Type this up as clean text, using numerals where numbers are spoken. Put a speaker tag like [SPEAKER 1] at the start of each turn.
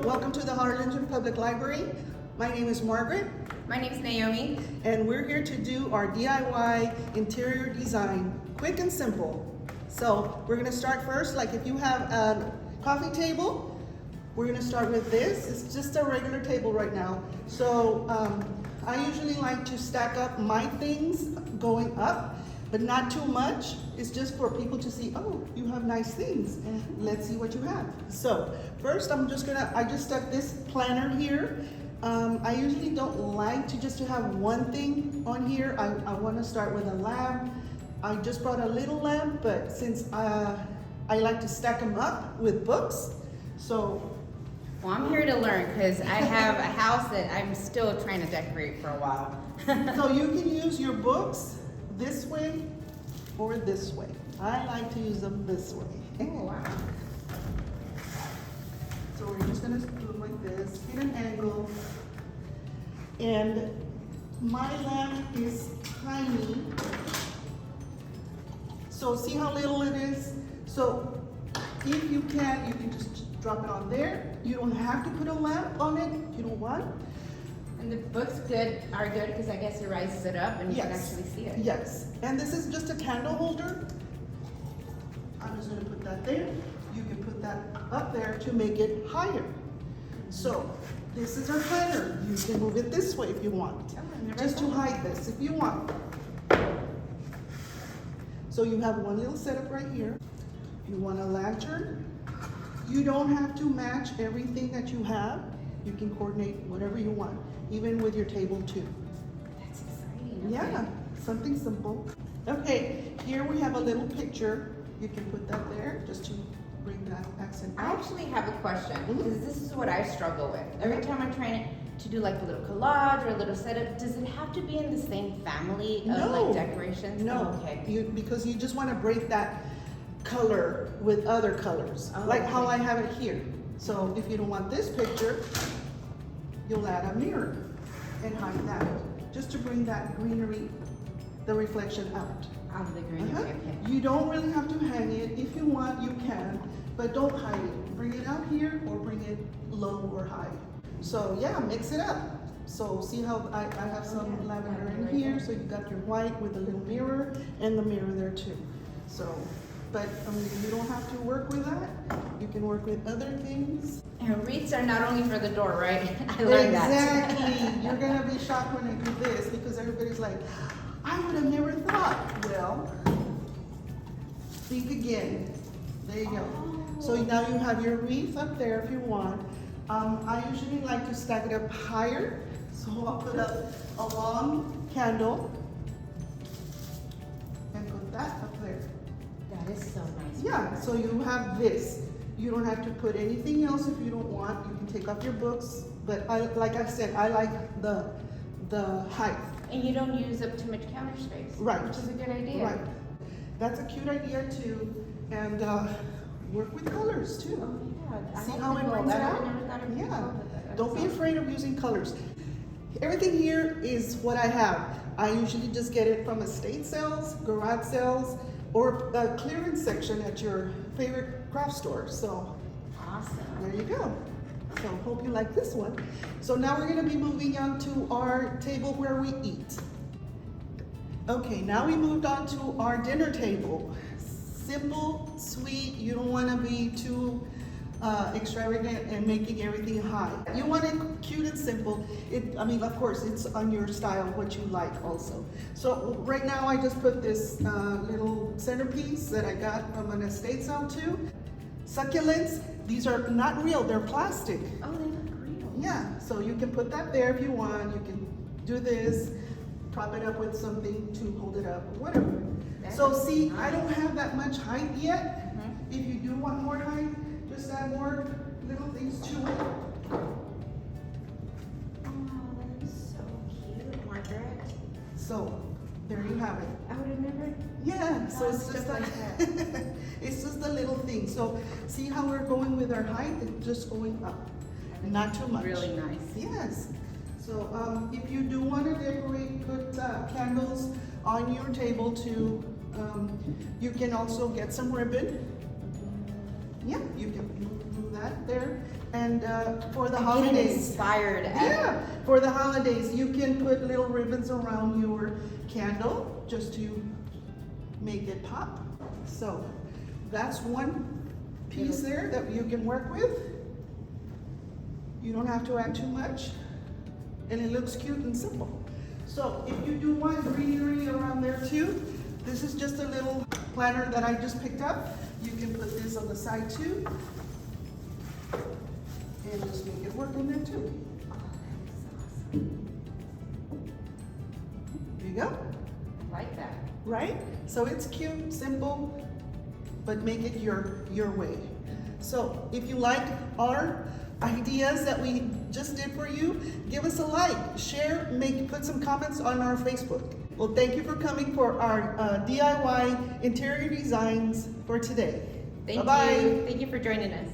[SPEAKER 1] welcome to the Harlingen Public Library. My name is Margaret.
[SPEAKER 2] My name's Naomi.
[SPEAKER 1] And we're here to do our DIY interior design, quick and simple. So we're gonna start first, like if you have a coffee table, we're gonna start with this. It's just a regular table right now. So I usually like to stack up my things going up, but not too much. It's just for people to see, oh, you have nice things. Let's see what you have. So first I just stuck this planner here. I usually don't like to have one thing on here. I want to start with a lamp. I just brought a little lamp, but since I like to stack them up with books, so.
[SPEAKER 2] Well, I'm here to learn because I have a house that I'm still trying to decorate for a while.
[SPEAKER 1] So you can use your books this way or this way. I like to use them this way.
[SPEAKER 2] Oh, wow.
[SPEAKER 1] So we're just gonna do it like this, in an angle. And my lamp is tiny. So see how little it is? So if you can just drop it on there. You don't have to put a lamp on it if you don't want.
[SPEAKER 2] And the books are good because I guess it rises it up and you can actually see it.
[SPEAKER 1] Yes, and this is just a candle holder. I'm just gonna put that there. You can put that up there to make it higher. So this is our planner. You can move it this way if you want. Just to hide this if you want. So you have one little setup right here. If you want a lantern, you don't have to match everything that you have. You can coordinate whatever you want, even with your table too.
[SPEAKER 2] That's exciting. Okay.
[SPEAKER 1] Yeah, something simple. Okay, here we have a little picture. You can put that there just to bring that accent
[SPEAKER 2] I
[SPEAKER 1] out.
[SPEAKER 2] actually have a question because this is what I struggle with. Every time I'm trying to do like a little collage or a little setup, does it have to be in the same family of like decorations?
[SPEAKER 1] No,
[SPEAKER 2] Oh, okay.
[SPEAKER 1] because you just want to break that color with other colors, like how I have it here. So if you don't want this picture, you'll add a mirror and hide that, just to bring that greenery, the reflection out.
[SPEAKER 2] Out of the green. Okay.
[SPEAKER 1] You don't really have to hang it. If you want, you can, but don't hide it. Bring it out here or bring it low or high. So yeah, mix it up. So see how I have some lavender in here, so you got your white with a little mirror and the mirror there too. So, but I mean, you don't have to work with that. You can work with other things.
[SPEAKER 2] And wreaths are not only for the door, right? I learned that.
[SPEAKER 1] Exactly. You're gonna be shocked when I do this because everybody's like, I would have never thought. Well, think again. There you go. So now you have your wreath up there if you want. I usually like to stack it up higher. So I'll put up a long candle and put that up there.
[SPEAKER 2] That is so nice.
[SPEAKER 1] Yeah, so you have this. You don't have to put anything else if you don't want. You can take off your books. But like I said, I like the height.
[SPEAKER 2] And you don't use up too much counter space.
[SPEAKER 1] Right.
[SPEAKER 2] Which is a good idea.
[SPEAKER 1] Right. That's a cute idea too. And work with colors too.
[SPEAKER 2] Oh yeah.
[SPEAKER 1] See how it brings it out? Yeah. Don't be afraid of using colors. Everything here is what I have. I usually just get it from estate sales, garage sales, or a clearance section at your favorite craft store. So
[SPEAKER 2] Awesome.
[SPEAKER 1] there you go. So hope you like this one. So now we're gonna be moving on to our table where we eat. Okay, now we moved on to our dinner table. Simple, sweet, you don't wanna be too extravagant and making everything high. You want it cute and simple. I mean, of course, it's on your style, what you like also. So right now I just put this little centerpiece that I got from an estate sale too. Succulents, these are not real, they're plastic.
[SPEAKER 2] Oh, they look real.
[SPEAKER 1] Yeah, so you can put that there if you want. You can do this, prop it up with something to hold it up, whatever. So see, I don't have that much height yet. If you do want more height, just add more little things to it.
[SPEAKER 2] Oh, that is so cute, Margaret.
[SPEAKER 1] So there you have it.
[SPEAKER 2] I would have never.
[SPEAKER 1] Yeah, so it's just
[SPEAKER 2] like that.
[SPEAKER 1] it's just a little thing. So see how we're going with our height? It's just going up, not too much.
[SPEAKER 2] Really nice.
[SPEAKER 1] Yes. So if you do want to decorate, put candles on your table too. You can also get some ribbon. Yeah, you can move that there. And for the
[SPEAKER 2] Getting
[SPEAKER 1] holidays.
[SPEAKER 2] inspired.
[SPEAKER 1] Yeah, for the holidays, you can put little ribbons around your candle just to make it pop. So that's one piece there that you can work with. You don't have to add too much, and it looks cute and simple. So if you do want greenery around there too, this is just a little planter that I just picked up. You can put this on the side too, and just make it work in there too. There you go.
[SPEAKER 2] I like that.
[SPEAKER 1] Right? So it's cute, simple, but make it your way. So if you like our ideas that we just did for you, give us a like, share, put some comments on our Facebook. Well, thank you for coming for our DIY interior designs for today.
[SPEAKER 2] Thank
[SPEAKER 1] Bye-bye.
[SPEAKER 2] you. Thank you for joining us.